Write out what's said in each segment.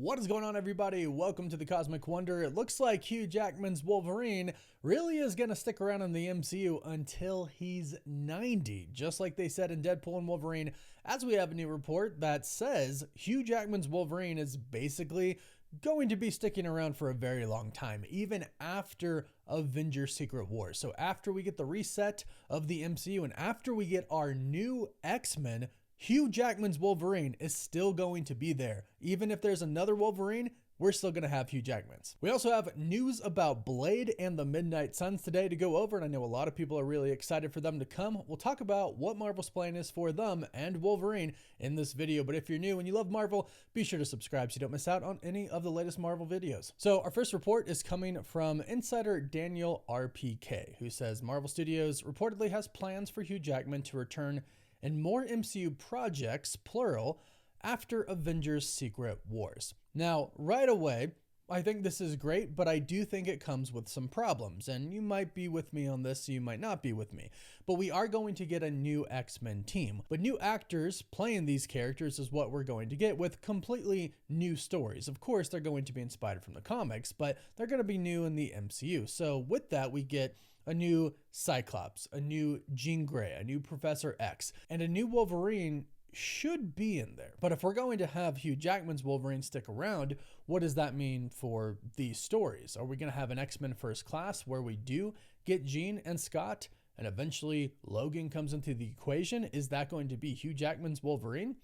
What is going on, everybody? Welcome to the Cosmic Wonder. It looks like Hugh Jackman's Wolverine really is going to stick around in the MCU until he's 90, just like they said in Deadpool and Wolverine, as we have a new report that says Hugh Jackman's Wolverine is basically going to be sticking around for a very long time, even after Avengers Secret Wars. So after we get the reset of the MCU and after we get our new X-Men, Hugh Jackman's Wolverine is still going to be there. Even if there's another Wolverine, we're still going to have Hugh Jackman's. We also have news about Blade and the Midnight Suns today to go over, and I know a lot of people are really excited for them to come. We'll talk about what Marvel's plan is for them and Wolverine in this video, but if you're new and you love Marvel, be sure to subscribe so you don't miss out on any of the latest Marvel videos. So our first report is coming from insider Daniel RPK, who says Marvel Studios reportedly has plans for Hugh Jackman to return in more MCU projects, plural, after Avengers Secret Wars. Now, right away, I think this is great, but I do think it comes with some problems, and you might be with me on this, you might not be with me. But we are going to get a new X-Men team, but new actors playing these characters is what we're going to get with completely new stories. Of course, they're going to be inspired from the comics, but they're going to be new in the MCU. So with that, we get a new Cyclops, a new Jean Grey, a new Professor X, and a new Wolverine should be in there. But if we're going to have Hugh Jackman's Wolverine stick around, what does that mean for these stories? Are we going to have an X-Men First Class where we do get Jean and Scott and eventually Logan comes into the equation? Is that going to be Hugh Jackman's Wolverine?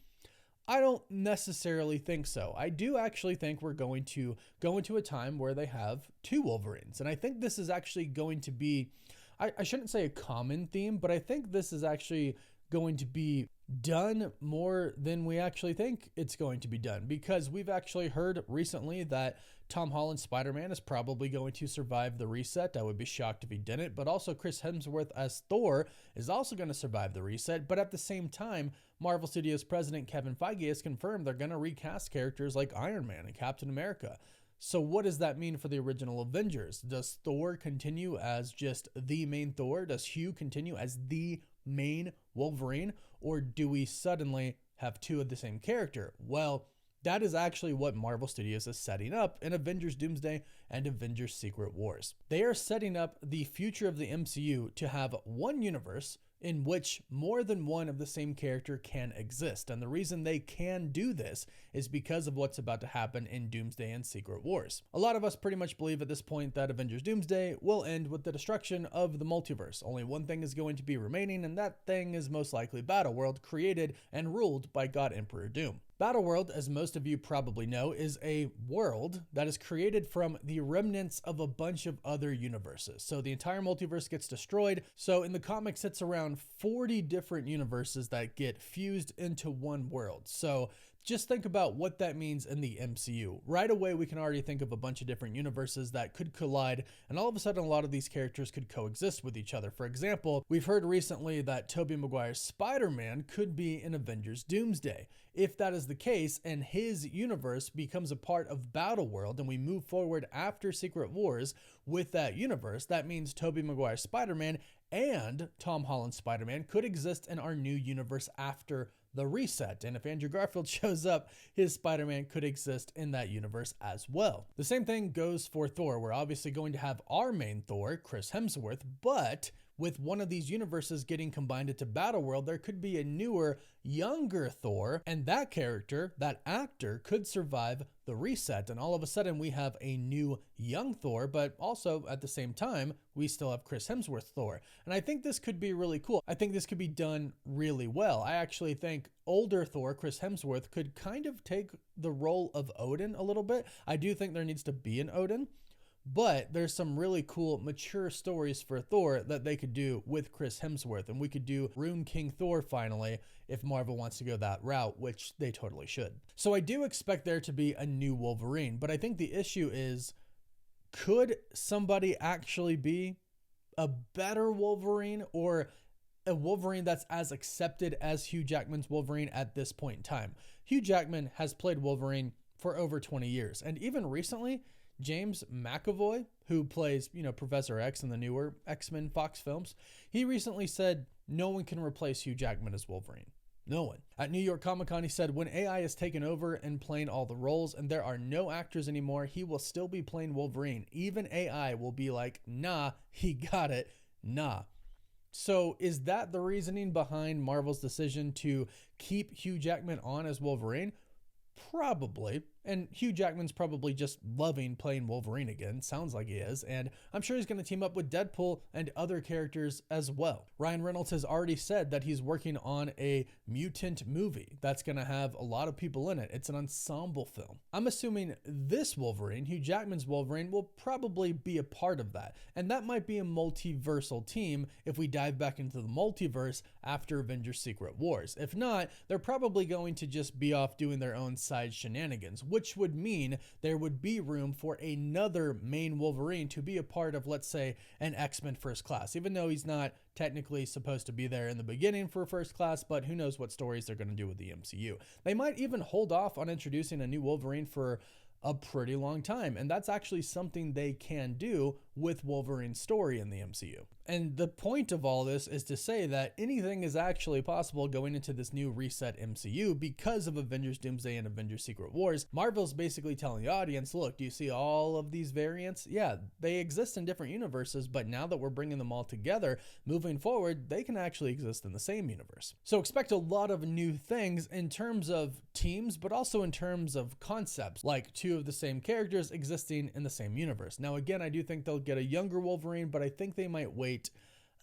I don't necessarily think so. I do actually think we're going to go into a time where they have two Wolverines. And I think this is actually going to be, I shouldn't say a common theme, but I think this is actually going to be done more than we actually think it's going to be done, because we've actually heard recently that Tom Holland's Spider-Man is probably going to survive the reset. I would be shocked if he didn't, but also Chris Hemsworth as Thor is also going to survive the reset. But at the same time, Marvel Studios president Kevin Feige has confirmed they're going to recast characters like Iron Man and Captain America. So what does that mean for the original Avengers? Does Thor continue as just the main Thor? Does Hugh continue as the main Wolverine? Or do we suddenly have two of the same character? Well, that is actually what Marvel Studios is setting up in Avengers Doomsday and Avengers Secret Wars. They are setting up the future of the MCU to have one universe in which more than one of the same character can exist. And the reason they can do this is because of what's about to happen in Doomsday and Secret Wars. A lot of us pretty much believe at this point that Avengers Doomsday will end with the destruction of the multiverse. Only one thing is going to be remaining, and that thing is most likely Battleworld, created and ruled by God Emperor Doom. Battleworld, as most of you probably know, is a world that is created from the remnants of a bunch of other universes. So the entire multiverse gets destroyed. So in the comics, it's around 40 different universes that get fused into one world. So just think about what that means in the MCU. Right away, we can already think of a bunch of different universes that could collide, and all of a sudden, a lot of these characters could coexist with each other. For example, we've heard recently that Tobey Maguire's Spider-Man could be in Avengers Doomsday. If that is the case, and his universe becomes a part of Battleworld, and we move forward after Secret Wars with that universe, that means Tobey Maguire's Spider-Man and Tom Holland's Spider-Man could exist in our new universe after the reset. And if Andrew Garfield shows up, his Spider-Man could exist in that universe as well. The same thing goes for Thor. We're obviously going to have our main Thor, Chris Hemsworth, but with one of these universes getting combined into Battleworld, there could be a newer, younger Thor, and that character, that actor, could survive the reset. And all of a sudden, we have a new young Thor, but also at the same time, we still have Chris Hemsworth Thor. And I think this could be really cool. I think this could be done really well. I actually think older Thor, Chris Hemsworth, could kind of take the role of Odin a little bit. I do think there needs to be an Odin, but there's some really cool mature stories for Thor that they could do with Chris Hemsworth, and we could do Rune King Thor finally if Marvel wants to go that route, which they totally should. So I do expect there to be a new Wolverine, but I think the issue is, could somebody actually be a better Wolverine, or a Wolverine that's as accepted as Hugh Jackman's Wolverine at this point in time? Hugh Jackman has played Wolverine for over 20 years, and even recently, James McAvoy, who plays, Professor X in the newer X-Men Fox films, he recently said no one can replace Hugh Jackman as Wolverine. No one. At New York Comic Con, he said, when AI is taken over and playing all the roles and there are no actors anymore, he will still be playing Wolverine. Even AI will be like, nah, he got it. Nah. So is that the reasoning behind Marvel's decision to keep Hugh Jackman on as Wolverine? Probably. And Hugh Jackman's probably just loving playing Wolverine again. Sounds like he is. And I'm sure he's going to team up with Deadpool and other characters as well. Ryan Reynolds has already said that he's working on a mutant movie that's going to have a lot of people in it. It's an ensemble film. I'm assuming this Wolverine, Hugh Jackman's Wolverine, will probably be a part of that. And that might be a multiversal team if we dive back into the multiverse after Avengers Secret Wars. If not, they're probably going to just be off doing their own side shenanigans, which would mean there would be room for another main Wolverine to be a part of, let's say, an X-Men First Class, even though he's not technically supposed to be there in the beginning for First Class, but who knows what stories they're going to do with the MCU. They might even hold off on introducing a new Wolverine for a pretty long time, and that's actually something they can do with Wolverine's story in the MCU. And the point of all this is to say that anything is actually possible going into this new reset MCU because of Avengers Doomsday and Avengers Secret Wars. Marvel's basically telling the audience, look, do you see all of these variants? Yeah, they exist in different universes, but now that we're bringing them all together, moving forward, they can actually exist in the same universe. So expect a lot of new things in terms of teams, but also in terms of concepts, like two of the same characters existing in the same universe. Now, again, I do think they'll get a younger Wolverine, but I think they might wait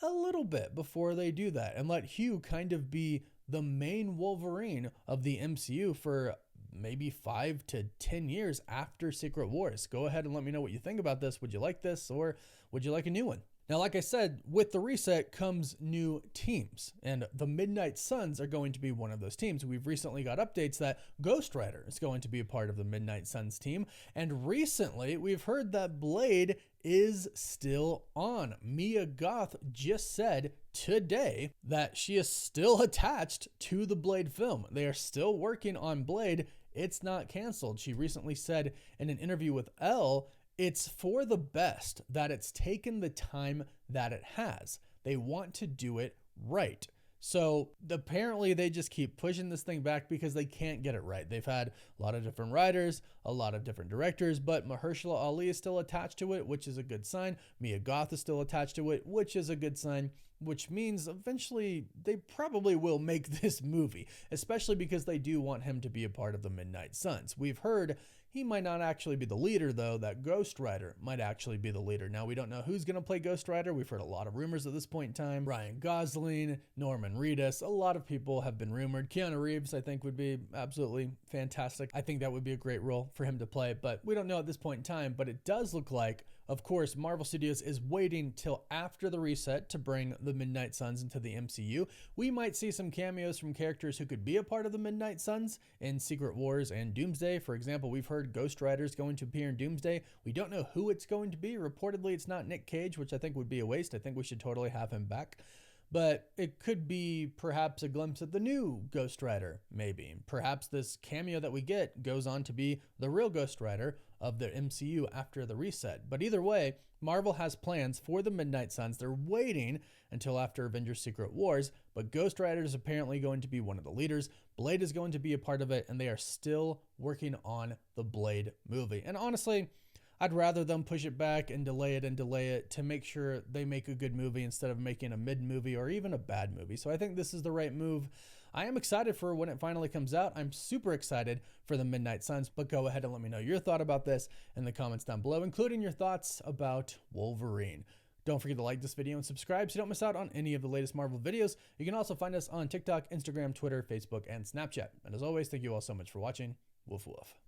a little bit before they do that and let Hugh kind of be the main Wolverine of the MCU for maybe 5 to 10 years after Secret Wars. Go ahead and let me know what you think about this. Would you like this, or would you like a new one? Now, like I said, with the reset comes new teams, and the Midnight Suns are going to be one of those teams. We've recently got updates that Ghost Rider is going to be a part of the Midnight Suns team, and recently we've heard that Blade is still on. Mia Goth just said today that she is still attached to the Blade film. They are still working on Blade. It's not canceled. She recently said in an interview with Elle, it's for the best that it's taken the time that it has. They want to do it right. So apparently they just keep pushing this thing back because they can't get it right. They've had a lot of different writers, a lot of different directors, but Mahershala Ali is still attached to it, which is a good sign. Mia Goth is still attached to it, which is a good sign, which means eventually they probably will make this movie, especially because they do want him to be a part of the Midnight Suns. We've heard he might not actually be the leader, though, that Ghost Rider might actually be the leader. Now, we don't know who's going to play Ghost Rider. We've heard a lot of rumors at this point in time. Ryan Gosling, Norman Reedus, a lot of people have been rumored. Keanu Reeves, I think, would be absolutely fantastic. I think that would be a great role for him to play, but we don't know at this point in time. But it does look like, of course, Marvel Studios is waiting till after the reset to bring the Midnight Suns into the MCU. We might see some cameos from characters who could be a part of the Midnight Suns in Secret Wars and Doomsday. For example, we've heard Ghost Rider is going to appear in Doomsday. We don't know who it's going to be. Reportedly, it's not Nick Cage, which I think would be a waste. I think we should totally have him back. But it could be perhaps a glimpse at the new Ghost Rider, maybe. Perhaps this cameo that we get goes on to be the real Ghost Rider of the MCU after the reset. But either way, Marvel has plans for the Midnight Suns. They're waiting until after Avengers Secret Wars, but Ghost Rider is apparently going to be one of the leaders. Blade is going to be a part of it, and they are still working on the Blade movie. And honestly, I'd rather them push it back and delay it to make sure they make a good movie instead of making a mid movie or even a bad movie. So I think this is the right move. I am excited for when it finally comes out. I'm super excited for the Midnight Suns, but go ahead and let me know your thought about this in the comments down below, including your thoughts about Wolverine. Don't forget to like this video and subscribe so you don't miss out on any of the latest Marvel videos. You can also find us on TikTok, Instagram, Twitter, Facebook, and Snapchat. And as always, thank you all so much for watching. Woof woof.